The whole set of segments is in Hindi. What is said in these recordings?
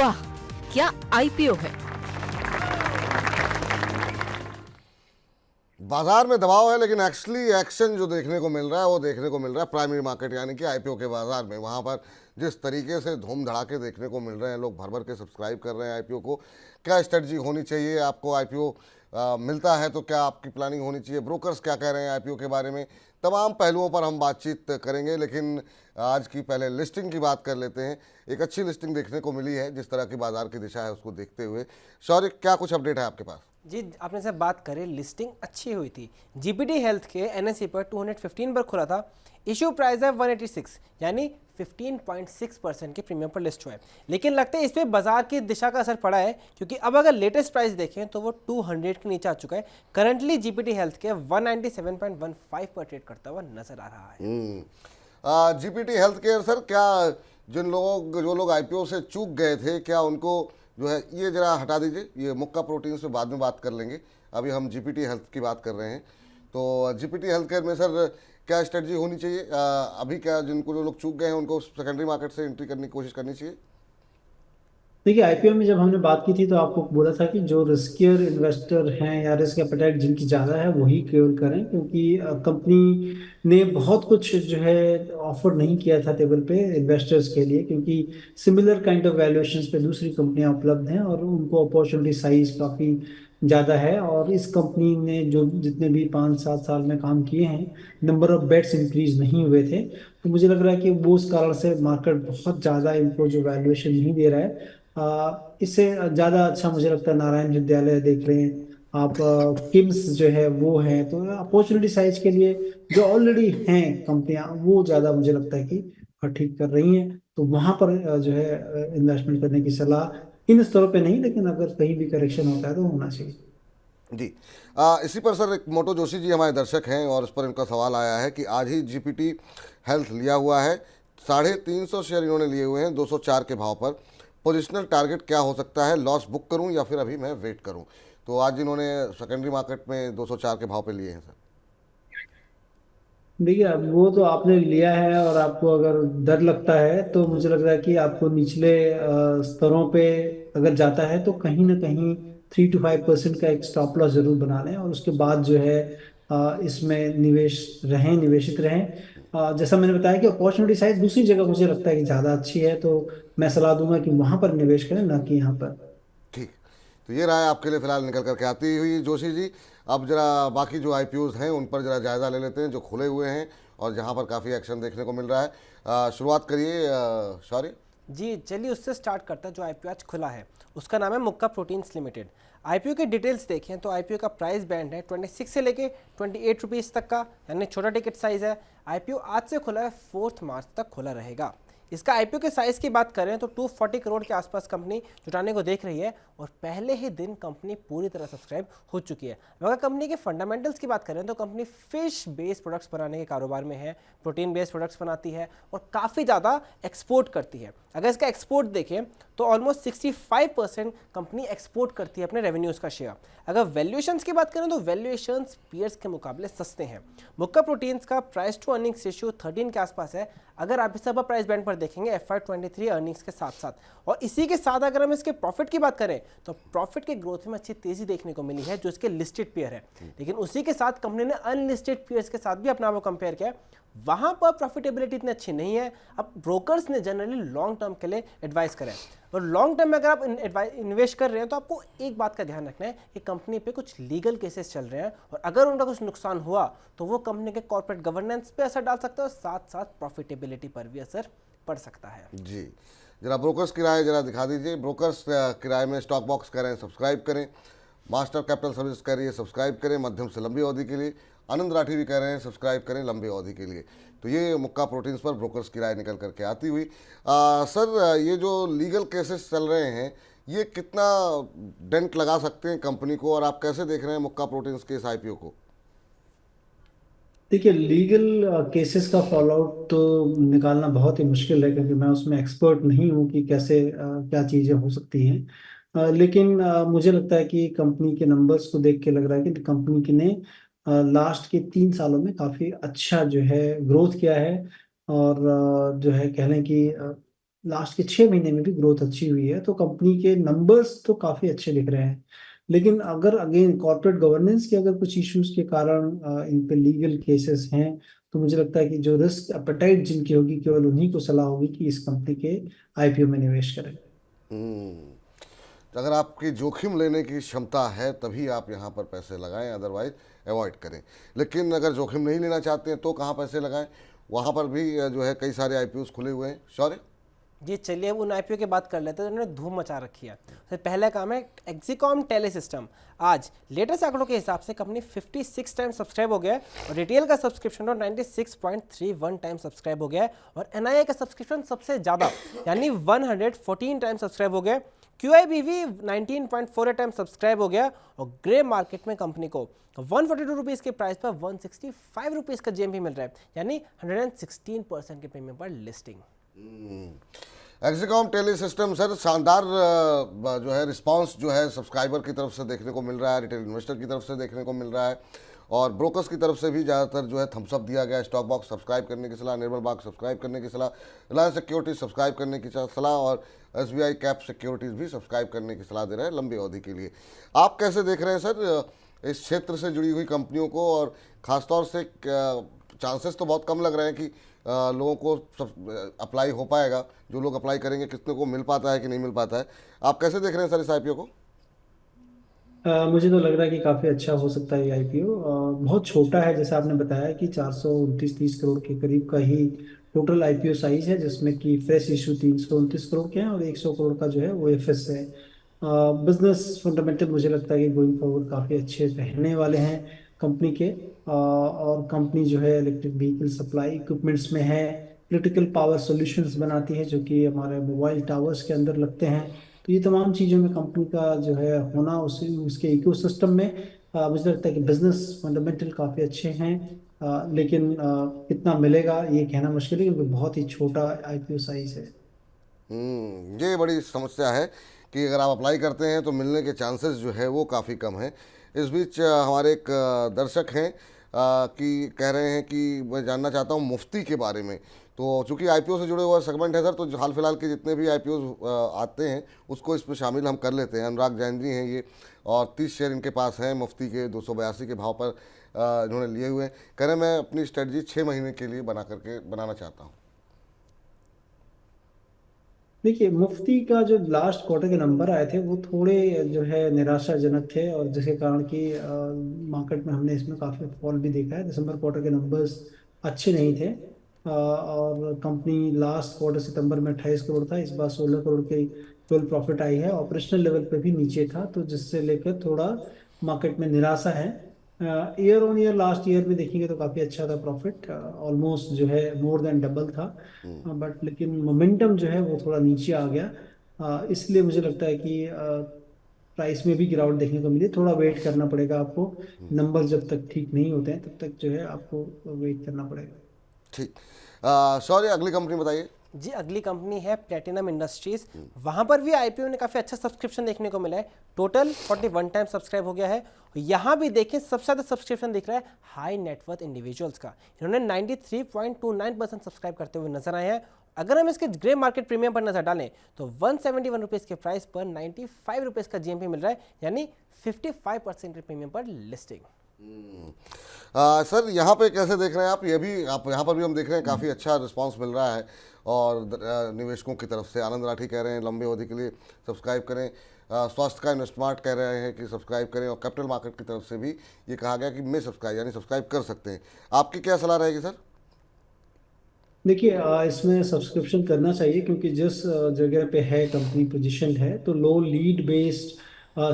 वाह, क्या आईपीओ है। बाजार में दबाव है, लेकिन एक्चुअली एक्शन जो देखने को मिल रहा है वो देखने को मिल रहा है प्राइमरी मार्केट यानी कि आईपीओ के बाजार में। वहाँ पर जिस तरीके से धूम धड़ाके देखने को मिल रहे हैं, लोग भर भर के सब्सक्राइब कर रहे हैं आईपीओ को। क्या स्ट्रेटजी होनी चाहिए, आपको आईपीओ मिलता है तो क्या आपकी प्लानिंग होनी चाहिए, ब्रोकर्स क्या कह रहे हैं आईपीओ के बारे में, तमाम पहलुओं पर हम बातचीत करेंगे। लेकिन आज की पहले लिस्टिंग की बात कर लेते हैं। एक अच्छी लिस्टिंग देखने को मिली है, जिस तरह की बाजार की दिशा है उसको देखते हुए। शौर्य, क्या कुछ अपडेट है आपके पास? जी, आपने से बात करें, लिस्टिंग अच्छी हुई थी। जीपीटी हेल्थ के एनएसई पर 215 पर खुला था। इशू प्राइस है 186, यानी 15.6% के प्रीमियम पर लिस्ट हुआ है। लेकिन लगता है इस पर बाजार की दिशा का असर पड़ा है, क्योंकि अब अगर लेटेस्ट प्राइस देखें तो वो 200 के नीचे आ चुका है। करंटली जीपीटी हेल्थ के 197.15 पर ट्रेड करता हुआ नजर आ रहा है। जीपीटी हेल्थ केयर सर, क्या जो लोग आईपीओ से चूक गए थे, क्या उनको जो है, ये जरा हटा दीजिए, ये मुक्का प्रोटीन से बाद में बात कर लेंगे, अभी हम जीपीटी हेल्थ की बात कर रहे हैं। तो जीपीटी हेल्थ केयर में सर क्या स्ट्रेटजी होनी चाहिए? अभी क्या जो लोग चूक गए हैं उनको सेकेंडरी मार्केट से एंट्री करने की कोशिश करनी चाहिए? देखिए, आईपीओ में जब हमने बात की थी तो आपको बोला था कि जो रिस्कियर इन्वेस्टर हैं या रिस्क एपेटाइट जिनकी ज़्यादा है वही केवल करें, क्योंकि कंपनी ने बहुत कुछ जो है ऑफर नहीं किया था टेबल पे इन्वेस्टर्स के लिए, क्योंकि सिमिलर काइंड ऑफ वैल्यूएशंस पे दूसरी कंपनियां उपलब्ध हैं और उनको अपॉर्चुनिटी साइज काफ़ी ज़्यादा है। और इस कंपनी ने जो जितने भी 5-7 साल में काम किए हैं, नंबर ऑफ बेट्स इंक्रीज नहीं हुए थे। तो मुझे लग रहा है कि वो उस कारण से मार्केट बहुत ज़्यादा इनको जो वैल्यूएशन नहीं दे रहा है। इससे ज़्यादा अच्छा मुझे लगता है नारायण विद्यालय देख लें आप, किम्स जो है वो है। तो अपॉर्चुनिटी साइज के लिए जो ऑलरेडी हैं कंपनियां, वो ज़्यादा मुझे लगता है कि ठीक कर रही हैं। तो वहां पर जो है इन्वेस्टमेंट करने की सलाह इन स्तरों पे नहीं, लेकिन अगर कहीं भी करेक्शन होता है तो होना चाहिए। जी। इसी पर सर एक मोटो जोशी जी हमारे दर्शक हैं और इस पर इनका सवाल आया है कि आज ही जीपीटी हेल्थ लिया हुआ है, 350 शेयर इन्होंने लिए हुए हैं 204 के भाव पर। पोजिशनल टारगेट क्या हो सकता है, लॉस बुक करूं या फिर अभी मैं वेट करूं? तो आज इन्होंने सेकेंडरी मार्केट में 204 के भाव पे लिए हैं सर। देखिए, अब वो तो आपने लिया है और आपको अगर डर लगता है तो मुझे लग रहा है कि आपको निचले स्तरों पे अगर जाता है तो कहीं ना कहीं 3 to 5% का एक स्टॉप लॉस जरूर बना लें और उसके बाद जो है इसमें निवेशित रहें। जैसा मैंने बताया कि अपॉर्चुनिटी साइज दूसरी जगह मुझे लगता है कि ज़्यादा अच्छी है, तो मैं सलाह दूंगा कि वहां पर निवेश करें, ना कि यहाँ पर। ठीक। तो ये राय आपके लिए फिलहाल निकल करके आती हुई जोशी जी। अब जरा बाकी जो आईपीओज हैं उन पर जरा जायज़ा ले लेते हैं जो खुले हुए हैं और जहां पर काफ़ी एक्शन देखने को मिल रहा है। शुरुआत करिए शौर्य। जी, चलिए उससे स्टार्ट करता है जो आईपीओ आज खुला है। उसका नाम है मुक्का प्रोटीन्स लिमिटेड। आईपीओ के डिटेल्स देखें तो आईपीओ का प्राइस बैंड है 26 से लेके 28 रुपीज़ तक का, यानी छोटा टिकट साइज़ है। आईपीओ आज से खुला है, 4 मार्च तक खुला रहेगा। इसका आईपीओ के साइज़ की बात करें तो 240 करोड़ के आसपास कंपनी जुटाने को देख रही है और पहले ही दिन कंपनी पूरी तरह सब्सक्राइब हो चुकी है। अगर कंपनी के फंडामेंटल्स की बात करें तो कंपनी फिश बेस्ड प्रोडक्ट्स बनाने के कारोबार में है, प्रोटीन बेस्ड प्रोडक्ट्स बनाती है और काफ़ी ज़्यादा एक्सपोर्ट करती है। अगर इसका एक्सपोर्ट देखें तो ऑलमोस्ट 65% कंपनी एक्सपोर्ट करती है अपने रेवेन्यूज़ का शेयर। अगर वैल्यूएशंस की बात करें तो वैल्यूएशंस पीयर्स के मुकाबले सस्ते हैं। मुक्का प्रोटीन्स का प्राइस टू अर्निंग्स रेशियो 13 के आसपास है, अगर आप इस सब प्राइस बैंड पर देखेंगे FY23 अर्निंग्स के साथ साथ। और इसी के साथ अगर हम इसके प्रॉफिट की बात करें तो प्रॉफिट के ग्रोथ में अच्छी तेजी देखने को मिली है जो इसके लिस्टेड पेयर है। लेकिन उसी के साथ कंपनी ने अनलिस्टेड पेयर्स के साथ भी अपना वो कंपेयर किया, वहां पर प्रॉफिटेबिलिटी इतनी अच्छी नहीं है। अब ब्रोकर्स ने जनरली लॉन्ग टर्म के लिए एडवाइस करें और लॉन्ग टर्म में अगर आप इन्वेस्ट कर रहे हैं तो आपको एक बात का ध्यान रखना है कि कंपनी पे कुछ लीगल केसेस चल रहे हैं और अगर उनका कुछ नुकसान हुआ तो वो कंपनी के कॉर्पोरेट गवर्नेंस पे असर डाल सकता है और साथ साथ प्रॉफिटेबिलिटी पर भी असर पड़ सकता है। जी, जरा ब्रोकर्स किराए जरा दिखा दीजिए। ब्रोकर्स किराए में स्टॉक बॉक्स करें, सब्सक्राइब करें। मास्टर कैपिटल सर्विस कह रही है सब्सक्राइब करें मध्यम से लंबी अवधि के लिए। आनंद राठी भी कह रहे हैं सब्सक्राइब करें लंबी अवधि के लिए। तो ये मुक्का प्रोटीन्स पर ब्रोकर्स किराए निकल करके आती हुई। सर, ये जो लीगल केसेस चल रहे हैं ये कितना डेंट लगा सकते हैं कंपनी को, और आप कैसे देख रहे हैं मुक्का प्रोटीन्स के इस आईपीओ को? देखिए, लीगल केसेस का फॉल आउट तो निकालना बहुत ही मुश्किल है, क्योंकि मैं उसमें एक्सपर्ट नहीं हूँ कि कैसे क्या चीज़ें हो सकती हैं। लेकिन मुझे लगता है कि कंपनी के नंबर्स को देख के लग रहा है कि कंपनी की ने लास्ट के 3 सालों में काफ़ी अच्छा जो है ग्रोथ किया है। और जो है कह लें कि लास्ट के 6 महीने में भी ग्रोथ अच्छी हुई है, तो कंपनी के नंबर्स तो काफ़ी अच्छे दिख रहे हैं। लेकिन अगर अगेन कॉर्पोरेट गवर्नेंस के अगर कुछ इश्यूज के कारण इन पे लीगल केसेस हैं, तो मुझे लगता है कि जो रिस्क अपेटाइट जिनकी होगी, केवल उन्हीं को सलाह होगी कि इस कंपनी के आईपीओ में निवेश करें। तो अगर आपकी जोखिम लेने की क्षमता है तभी आप यहाँ पर पैसे लगाएं, अदरवाइज अवॉइड करें। लेकिन अगर जोखिम नहीं लेना चाहते हैं तो कहाँ पैसे लगाएं? वहाँ पर भी जो है कई सारे आईपीओ खुले हुए हैं। शौर्य, जी चलिए अब उन आईपीओ की बात कर लेते हैं जिन्होंने धूम मचा रखी है। तो पहला काम है एक्सिकॉम टेलीसिस्टम। आज लेटेस्ट आंकड़ों के हिसाब से कंपनी 56 टाइम सब्सक्राइब हो गया है और रिटेल का सब्सक्रिप्शन तो 96.31 टाइम सब्सक्राइब हो गया है और एनआईआई का सब्सक्रिप्शन सबसे ज़्यादा यानी 114 टाइम सब्सक्राइब हो गया। QIBV 19.48 टाइम सब्सक्राइब हो गया और ग्रे मार्केट में कंपनी को 142 रुपीज़ के प्राइस पर 165 रुपीज़ का GMP मिल रहा है यानी 116% के प्रीमियम पर listing. Exicom tele system sir, शानदार जो है रिस्पांस जो है सब्सक्राइबर की तरफ से देखने को मिल रहा है, रिटेल इन्वेस्टर की तरफ से देखने को मिल रहा है और ब्रोकर्स की तरफ से भी ज़्यादातर जो है थम्सअप दिया गया है। स्टॉक बॉक्स सब्सक्राइब करने की सलाह, निर्मल बाग सब्सक्राइब करने की सलाह, रिलायंस सिक्योरिटीज सब्सक्राइब करने की सलाह और SBI कैप सिक्योरिटीज़ भी सब्सक्राइब करने की सलाह दे रहे हैं लंबी अवधि के लिए। आप कैसे देख रहे हैं सर इस क्षेत्र से जुड़ी हुई कंपनियों को? और ख़ासतौर से चांसेस तो बहुत कम लग रहे हैं कि लोगों को सब अप्लाई हो पाएगा। जो लोग अप्लाई करेंगे कितने को मिल पाता है कि नहीं मिल पाता है? आप कैसे देख रहे हैं सर इस आईपीओ को? मुझे तो लग रहा है कि काफ़ी अच्छा हो सकता है ये आईपीओ। बहुत छोटा है, जैसे आपने बताया कि 429-30 करोड़ के करीब का ही टोटल आईपीओ साइज है, जिसमें कि फ्रेश इशू 329 करोड़ के हैं और 100 करोड़ का जो है वो एफएस है। बिजनेस फंडामेंटल मुझे लगता है कि गोइंग फॉरवर्ड काफ़ी अच्छे रहने वाले हैं कंपनी के। और कंपनी जो है इलेक्ट्रिक व्हीकल सप्लाई इक्विपमेंट्स में है, क्रिटिकल पावर सॉल्यूशंस बनाती है जो कि हमारे मोबाइल टावर्स के अंदर लगते हैं। तो ये तमाम चीज़ों में कंपनी का जो है होना, उसी उसके इकोसिस्टम में मुझे लगता है कि बिजनेस फंडामेंटल काफ़ी अच्छे हैं। लेकिन कितना मिलेगा ये कहना मुश्किल है, क्योंकि बहुत ही छोटा आईपीओ साइज है। ये बड़ी समस्या है कि अगर आप अप्लाई करते हैं तो मिलने के चांसेस जो है वो काफ़ी कम है। इस बीच हमारे एक दर्शक हैं कि कह रहे हैं कि मैं जानना चाहता हूँ मुफ्ती के बारे में। तो चूंकि आईपीओ से जुड़े हुआ सेगमेंट है सर, तो हाल फिलहाल के जितने भी आईपीओ आते हैं उसको इस पर शामिल हम कर लेते हैं। अनुराग जैन जी हैं ये, और 30 शेयर इनके पास हैं मुफ्ती के 282 के भाव पर इन्होंने लिए हुए हैं। कह रहे हैं मैं अपनी स्ट्रेटजी 6 महीने के लिए बनाना चाहता हूँ। देखिए, मुफ्ती का जो लास्ट क्वार्टर के नंबर आए थे वो थोड़े जो है निराशाजनक थे, और जिसके कारण कि मार्केट में हमने इसमें काफ़ी फॉल भी देखा है। दिसंबर क्वार्टर के नंबर्स अच्छे नहीं थे। और कंपनी लास्ट क्वार्टर सितंबर में 28 करोड़ था, इस बार 16 करोड़ की केवल प्रॉफिट आई है। ऑपरेशनल लेवल पे भी नीचे था, तो जिससे लेकर थोड़ा मार्केट में निराशा है। Year on year last year में देखेंगे तो काफ़ी अच्छा था प्रॉफिट, ऑलमोस्ट जो है मोर देन डबल था। बट लेकिन मोमेंटम जो है वो थोड़ा नीचे आ गया। इसलिए मुझे लगता है कि प्राइस में भी गिरावट देखने को मिली। थोड़ा वेट करना पड़ेगा आपको, नंबर जब तक ठीक नहीं होते हैं तब तक जो है आपको वेट करना पड़ेगा। ठीक। सॉरी, अगली कंपनी बताइए। जी अगली कंपनी है प्लेटिनम इंडस्ट्रीज। वहां पर भी आईपीओ ने काफी अच्छा सब्सक्रिप्शन देखने को मिला है। टोटल 41 टाइम सब्सक्राइब हो गया है। यहाँ भी देखें सबसे ज्यादा सब्सक्रिप्शन दिख रहा है हाई नेटवर्थ इंडिविजुअल्स का। इन्होंने 93.29% सब्सक्राइब करते हुए नजर आए हैं। अगर हम इसके ग्रे मार्केट प्रीमियम पर नजर डालें तो 171 रुपीज़ के प्राइस पर 95 रुपीज़ का जीएमपी मिल रहा है यानी 55% के प्रीमियम पर लिस्टिंग। सर यहाँ पे कैसे देख रहे हैं आप? ये भी आप यहाँ पर भी हम देख रहे हैं काफ़ी अच्छा रिस्पांस मिल रहा है और निवेशकों की तरफ से। आनंद राठी कह रहे हैं लंबी अवधि के लिए सब्सक्राइब करें। स्वास्थ्य का इन्वेस्टमार्ट कह रहे हैं कि सब्सक्राइब करें, और कैपिटल मार्केट की तरफ से भी ये कहा गया कि मैं सब्सक्राइब यानी सब्सक्राइब कर सकते हैं। आपकी क्या सलाह रहेगी सर? देखिए, इसमें सब्सक्रिप्शन करना चाहिए, क्योंकि जिस जगह पे है कंपनी पोजीशन है, तो लो लीड बेस्ड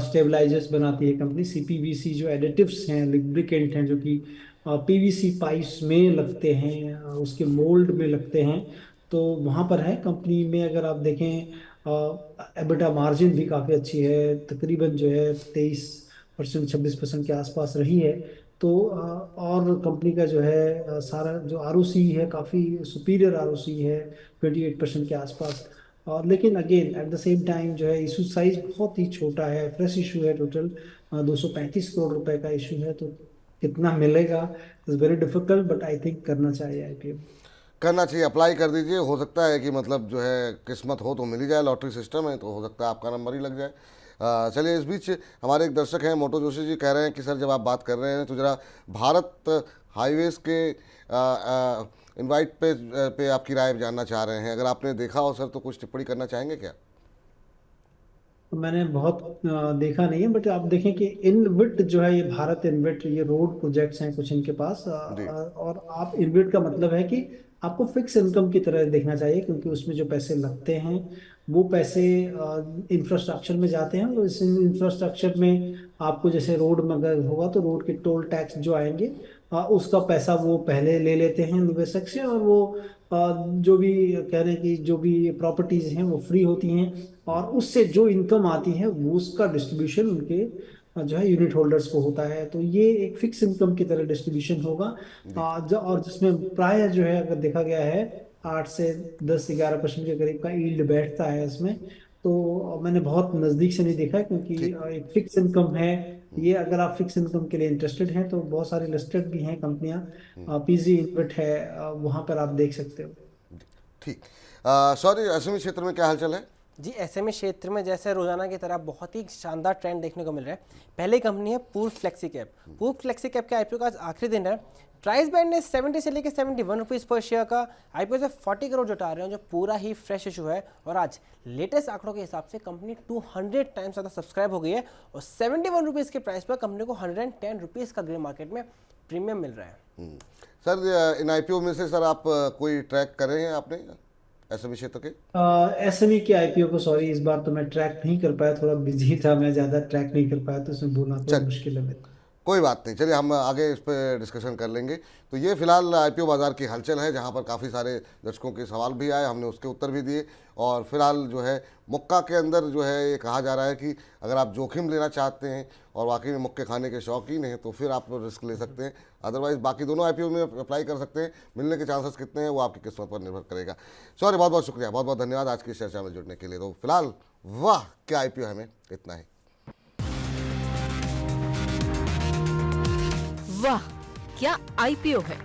स्टेबलाइजर्स बनाती है कंपनी। सीपीवीसी जो एडिटिव्स हैं, लिब्रिकेंट हैं, जो कि पीवीसी पाइप्स में लगते हैं, उसके मोल्ड में लगते हैं, तो वहाँ पर है कंपनी में। अगर आप देखें, एबिटा मार्जिन भी काफ़ी अच्छी है, तकरीबन जो है 23% 26% के आसपास रही है। तो और कंपनी का जो है सारा जो आरओसी है काफ़ी सुपीरियर आरओसी है, 28% के आसपास। और लेकिन again at the same time जो है इशू साइज बहुत ही छोटा है, फ्रेश इशू है। टोटल 235 करोड़ रुपए का इशू है, तो कितना मिलेगा is very difficult, but I think करना चाहिए आईपीओ। करना चाहिए, अप्लाई कर दीजिए। हो सकता है कि मतलब जो है किस्मत हो तो मिल ही जाए, लॉटरी सिस्टम है तो हो सकता है आपका नंबर ही लग जाए। चलिए, इस बीच हमारे एक दर्शक हैं मोटो जोशी जी, कह रहे हैं कि सर जब आप बात कर रहे हैं तो ज़रा भारत हाईवेज़ के इनवाइट पे आपकी राय जानना चाह रहे हैं। अगर आपने देखा हो सर तो कुछ टिप्पणी करना चाहेंगे क्या? तो मैंने बहुत देखा नहीं है, बट आप देखें कि इनविट जो है, ये भारत इनविट, ये रोड प्रोजेक्ट्स हैं कुछ इनके पास, जी और आप इनविट का मतलब है कि आपको फिक्स इनकम की तरह देखना चाहिए, क्योंकि उसमें जो पैसे लगते हैं वो पैसे इंफ्रास्ट्रक्चर में जाते हैं। और इस इंफ्रास्ट्रक्चर में आपको जैसे रोड में अगर होगा तो रोड के टोल टैक्स जो आएंगे, उसका पैसा वो पहले ले लेते हैं निवेशक से, और वो जो भी कह रहे हैं कि जो भी प्रॉपर्टीज हैं वो फ्री होती हैं, और उससे जो इनकम आती है वो उसका डिस्ट्रीब्यूशन उनके जो है यूनिट होल्डर्स को होता है। तो ये एक फिक्स इनकम की तरह डिस्ट्रीब्यूशन होगा, और जिसमें प्राय जो है अगर देखा गया है 8 से 10-11% के करीब का यील्ड बैठता है इसमें। तो मैंने बहुत नज़दीक से नहीं देखा है, क्योंकि ठीक। एक फिक्स इनकम है ये। अगर आप फिक्स इनकम के लिए इंटरेस्टेड हैं तो बहुत सारी लिस्टेड भी हैं कंपनियां, पीजी इन्वेट है, वहां पर आप देख सकते हो। ठीक। सॉरी, असमी क्षेत्र में क्या हालचाल है? जी, एसएमई क्षेत्र में जैसे रोजाना की तरह बहुत ही शानदार ट्रेंड देखने को मिल रहा है। पहली कंपनी है पूर्व फ्लेक्सी कैप। पूर्व फ्लेक्सी कैप के आईपीओ का आज आखिरी दिन है। प्राइस बैंड है 70 से लेकर 71 रुपीज़ पर शेयर का। आईपीओ से 40 करोड़ जुटा रहे हैं, जो पूरा ही फ्रेश इशू है। और आज लेटेस्ट आंकड़ों के हिसाब से कंपनी 200 टाइम्स ज़्यादा सब्सक्राइब हो गई है, और 71 रुपीज़ के प्राइस पर कंपनी को 110 रुपीज़ का ग्रे मार्केट में प्रीमियम मिल रहा है। सर, इन आईपीओ में से सर आप कोई ट्रैक कर रहे हैं आपने ऐसे क्षेत्र के? एसएमई के आईपीओ को सॉरी इस बार तो मैं ट्रैक नहीं कर पाया, थोड़ा बिजी था, मैं ज्यादा ट्रैक नहीं कर पाया, तो इसमें बोलना थोड़ा चल, मुश्किल है मेरे को। कोई बात नहीं, चलिए हम आगे इस पर डिस्कशन कर लेंगे। तो ये फिलहाल आईपीओ बाज़ार की हलचल है, जहाँ पर काफ़ी सारे दर्शकों के सवाल भी आए, हमने उसके उत्तर भी दिए। और फिलहाल जो है मुक्का के अंदर जो है ये कहा जा रहा है कि अगर आप जोखिम लेना चाहते हैं और वाकई में मुक्के खाने के शौकीन हैं तो फिर आप रिस्क ले सकते हैं। अदरवाइज़ बाकी दोनों आईपीओ में अप्लाई कर सकते हैं। मिलने के चांसेस कितने हैं वो आपकी किस्मत पर निर्भर करेगा। सॉरी, बहुत बहुत शुक्रिया, बहुत बहुत धन्यवाद आज की इस चर्चा में जुड़ने के लिए। तो फिलहाल वाह क्या आईपीओ है, हमें इतना ही। वाह क्या आईपीओ है।